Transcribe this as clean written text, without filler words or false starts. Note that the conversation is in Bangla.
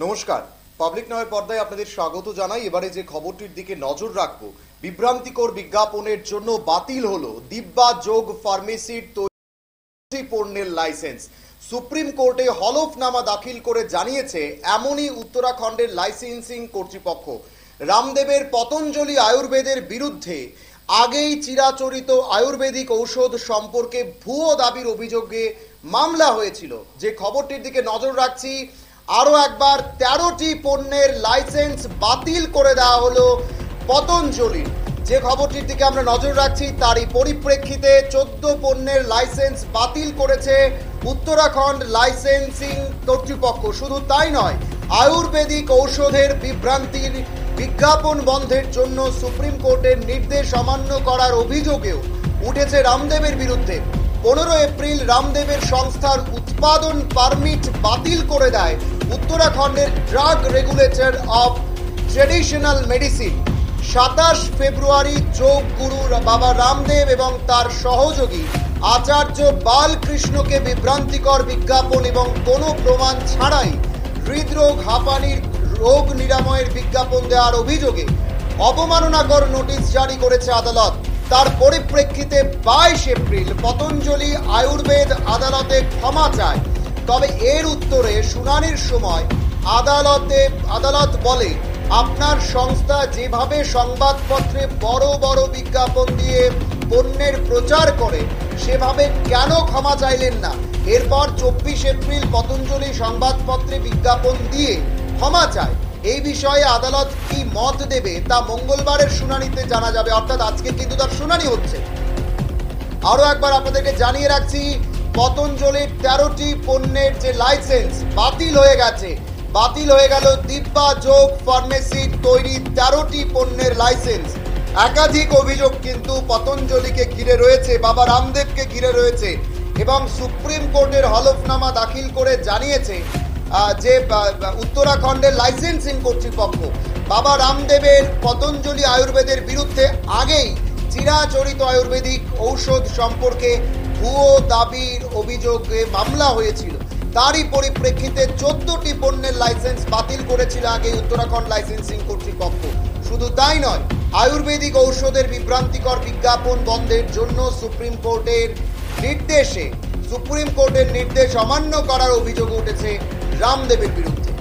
নমস্কার, পাবলিক নয়ের পর্দায় আপনাদের স্বাগত জানাই। এবারে যে খবরটির দিকে নজর রাখবো, বিভ্রান্তিকর বিজ্ঞাপনের জন্য বাতিল হলো দিব্যা যোগ ফার্মেসির তৈরি পণ্যের লাইসেন্স। সুপ্রিম কোর্টে হলফনামা দাখিল করে জানিয়েছে এমনই উত্তরাখণ্ডের লাইসেন্সিং কর্তৃপক্ষ। রামদেবের পতঞ্জলি আয়ুর্বেদের বিরুদ্ধে আগেই চিরাচরিত আয়ুর্বেদিক ঔষধ সম্পর্কে ভুয়ো দাবির অভিযোগে মামলা হয়েছিল। যে খবরটির দিকে নজর রাখছি, আরও একবার 13টি পণ্যের লাইসেন্স বাতিল করে দেওয়া হলো পতঞ্জলির। যে খবরটির দিকে আমরা নজর রাখছি তারই পরিপ্রেক্ষিতে 14 পণ্যের লাইসেন্স বাতিল করেছে উত্তরাখণ্ড লাইসেন্সিং কর্তৃপক্ষ। শুধু তাই নয়, আয়ুর্বেদিক ঔষধের বিভ্রান্তির বিজ্ঞাপন বন্ধের জন্য সুপ্রিম কোর্টের নির্দেশ অমান্য করার অভিযোগেও উঠেছে রামদেবের বিরুদ্ধে। 15 এপ্রিল রামদেবের সংস্থার উৎপাদন পারমিট বাতিল করে দেয় উত্তরাখণ্ডের drug regulator of traditional medicine. 27 ফেব্রুয়ারি যোগ গুরু বাবা রামদেব এবং তার সহযোগী আচার্য বালকৃষ্ণকে বিভ্রান্তিকর বিজ্ঞাপন এবং কোনো প্রমাণ ছাড়াই হৃদরোগ হাঁপানির রোগ নিরাময়ের বিজ্ঞাপন দেওয়ার অভিযোগে অবমাননাকর নোটিশ জারি করেছে আদালত। তার পরিপ্রেক্ষিতে 22 এপ্রিল পতঞ্জলি আয়ুর্বেদ আদালতে ক্ষমা চায়। তবে এর উত্তরে শুনানির সময় আদালত বলে, আপনার সংস্থা যেভাবে সংবাদপত্রে বড় বড় বিজ্ঞাপন দিয়ে পণ্যের প্রচার করে সেভাবে কেন ক্ষমা চাইলেন না? এরপর 24 এপ্রিল পতঞ্জলি সংবাদপত্রে বিজ্ঞাপন দিয়ে ক্ষমা চায়। এই বিষয়ে আদালত কি মত দেবে তা মঙ্গলবারের শুনানিতে জানা যাবে, অর্থাৎ আজকে কিন্তু তার শুনানি হচ্ছে। আরো একবার আপনাদেরকে জানিয়ে রাখছি, পতঞ্জলির 13টি পণ্যের যে লাইসেন্স বাতিল হয়ে গেল দিব্যা যোগ ফার্মেসির তৈরি 13টি পণ্যের লাইসেন্স। একাধিক অভিযোগ কিন্তু পতঞ্জলিকে ঘিরে রয়েছে, বাবা রামদেবকে ঘিরে রয়েছে এবং সুপ্রিম কোর্টের হলফনামা দাখিল করে জানিয়েছে যে উত্তরাখণ্ডের লাইসেন্সিং কর্তৃপক্ষ বাবা রামদেবের পতঞ্জলি আয়ুর্বেদের বিরুদ্ধে আগেই চিরাচরিত আয়ুর্বেদিক ঔষধ সম্পর্কে ভুয়ো দাবির অভিযোগে মামলা হয়েছিল। তারই পরিপ্রেক্ষিতে 14টি পণ্যের লাইসেন্স বাতিল করেছিল আগে উত্তরাখণ্ড লাইসেন্সিং কর্তৃপক্ষ। শুধু তাই নয়, আয়ুর্বেদিক ঔষধের বিভ্রান্তিকর বিজ্ঞাপন বন্ধের জন্য সুপ্রিম কোর্টের নির্দেশ অমান্য করার অভিযোগ উঠেছে রামদেবের বিরুদ্ধে।